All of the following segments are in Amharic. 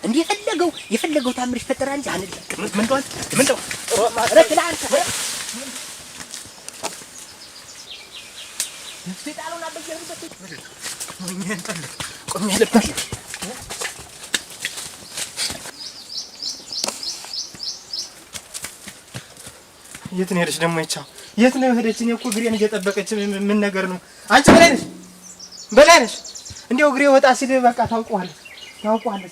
እንዴ የፈለገው ታምር ይፈጠራል እንጂ አንለቅም። ምንድነው ረክላንተ ስጣሉና በየሩበት ወይኔን ጠለ ቆም ያለበት የት ነው ሄደች ደግሞ ይቻው? የት ነው ሄደች? እኔ እኮ እግሬን እየጠበቀች ምን ነገር ነው? አንቺ በላይነሽ እንደው እግሬ ወጣ ሲል በቃ ታውቀዋለች።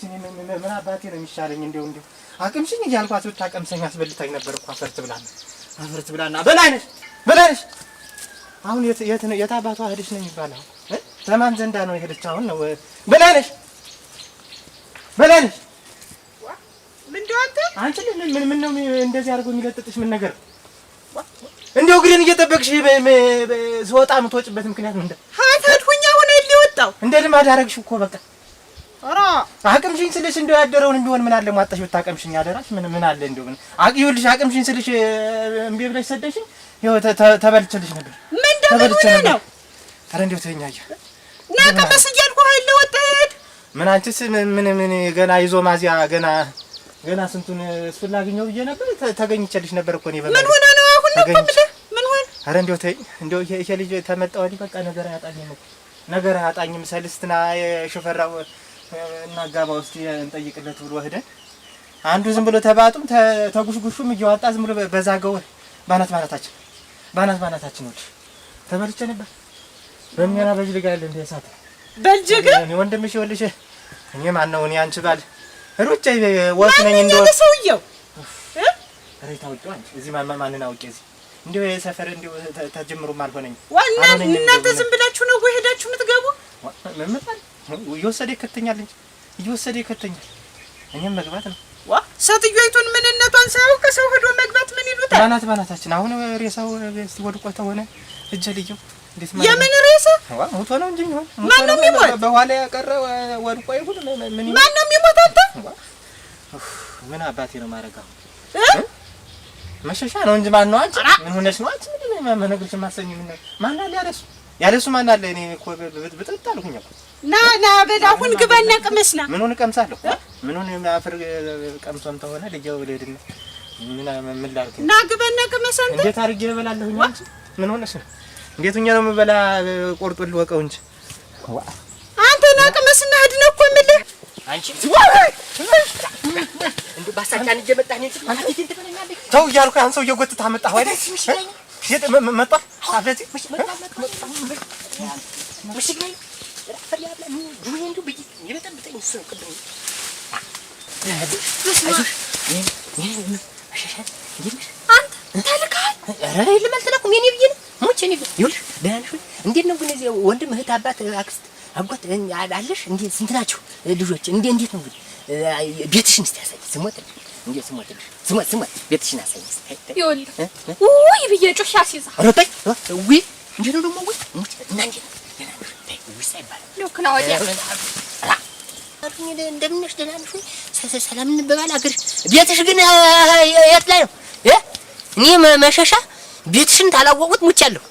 እኔ ምን አባቴ ነው የሚሻለኝ? እንደው አቅምሽኝ እያልኳት ብታቀምሰኝ አስበልታኝ ነበር እኮ አፈርት ብላና በላይነሽ አሁን የት አባቷ ሄደች ነው የሚባለው? ለማን ዘንዳ ነው ሄደች? አሁን ነው በላይነሽ ምንድነው አንቺ ምን ነው እንደዚህ አድርጎ የሚለጥጥሽ ምን ነገር? እንደው እግሬን እየጠበቅሽ ስወጣ የምትወጪበት ምክንያት ምንድን ነው? ሀታድሁኛ ሆነ ሊወጣው እንደ ልማድ አደረግሽ እኮ በቃ። ኧረ አቅምሽኝ ስልሽ እንደው ያደረውን ቢሆን ምን አለ ሟጣሽ ብታቀምሽኝ አደራሽ ምን አለ እንደው ምን ይኸውልሽ አቅምሽኝ ስልሽ እምቢ ብለሽ ሰደሽኝ ይኸው ተበልቼልሽ ነበር። ምንድነው ነው? ኧረ እንደው ተኛየ ናቀመስ እያልኩ ኃይል ወጣት ምን አንቺስ ምን ገና ይዞ ማዚያ ገና ስንቱን እሱን ላግኘው ብዬ ነበር። ተገኝቼልሽ ነበር እኮ ነው ምን ሆነ ነው አሁን ነው ቆምደ ምን ሆነ? ኧረ እንደው ተይ እንደው ይሄ ልጅ ተመጣው አይደል በቃ ነገር አያጣኝም ሰልስትና የሾፈራው እና ጋባ ውስጥ እንጠይቅለት ብሎ ሄደ። አንዱ ዝም ብሎ ተባጡም ተጉሽጉሹም እያወጣ ዝም ብሎ በዛገው ባናታችን ነው ተበልቼ ነበር። በሚያና በጅልጋ ያለ እንደ እሳት በልጅጋ እኔ ወንድምሽ ይኸውልሽ እኔ ማን ነው እኔ አንቺ ባል ሩጬ ወስነኝ እንደው ሰውየው ሬታ ወጣው አንቺ እዚህ ማንን አውቄ እዚህ እንደው የሰፈር እንደው ተጀምሩም አልሆነኝ። ዋና እናንተ ዝም ብላችሁ ነው ወይ ሄዳችሁ የምትገቡ? መምጣት እየወሰደ ይከተኛል እንጂ እየወሰደ ይከተኛል። እኔም መግባት ነው ሰትዮይቱን ምንነቷን ሳያውቅ ሰው ሄዶ መግባት ምን ይሉታል? ባናታችን አሁን ሬሳው እስቲ ወድቆ ተሆነ እጀ ልየው እንዴት ማለት የምን ሬሳ ሞቶ ነው እንጂ ነው ማን ነው የሚሞት? በኋላ ያቀረ ወድቆ ይሁን ምን ማን ነው የሚሞት? አንተ ምን አባቴ ነው ማረጋው መሸሻ ነው እንጂ ማን ነው አንቺ? ምን ሆነሽ ነው አንቺ? ምን ነገርሽ ማሰኝ ምን ማን አለ ያለሱ ማን አለ? እኔ እኮ ብጥጥ አልኩኝ እኮ ና በዳሁን ግባና ቅመስና ምኑን ቀምሳለሁ? ምኑን አፈር ቀምሶም ተሆነ ልጅው ልሄድና ምን ላድርግ? ና ግባና ቅመስ አንተ። እንዴት አድርጌ እበላለሁኝ አንቺ? ምን ሆነሽ ነው? እንዴት ሆኜ ነው የምበላ? ቆርጦል ወቀው እንጂ አንተ ና ቅመስና ሄድና እኮ የምልህ አንቺ እንዴ ባሳቻን እየመጣህ ነው ማለት ትፈልጋለህ? ተው እያልኩ ያን ሰው እየጎተተ አመጣህ አይደል? የት መጣ? አብለቲ ምሽግ ላይ ፈሪያ ብላ ዱይ እንዱ ብይ ይበጠብጠኝ እሱ ቅድም አንተ ታልካል። ኧረ ልመልተለኩም የኔ ብዬ ነው ሞቼ ነው ይኸውልሽ። ደህና ነሽ? እንዴት ነው ግን እዚህ ወንድም እህት አባት አክስት አጎት አለሽ? እንዴት ስንት ናቸው ልጆች? እንዴት ነው እንግዲህ ቤትሽን እስቲ ያሳይ። ስሞት ቤትሽን አሳይ። ይኸውልህ ውይ ብዬ ጮሽ አስይዛ አረታይ ውይ እንዴት ነው ደግሞ ውይ ሞቼ እና እንዴት ነው ውይ ሳይባል ልክ ነው ወዲያ እንደምን ነሽ? ደህና ነሽ? ሰላም እንበባል። አገርሽ ቤትሽ ግን የት ላይ ነው? እኔ መሸሻ ቤትሽን ታላወቁት ሙቻለሁ።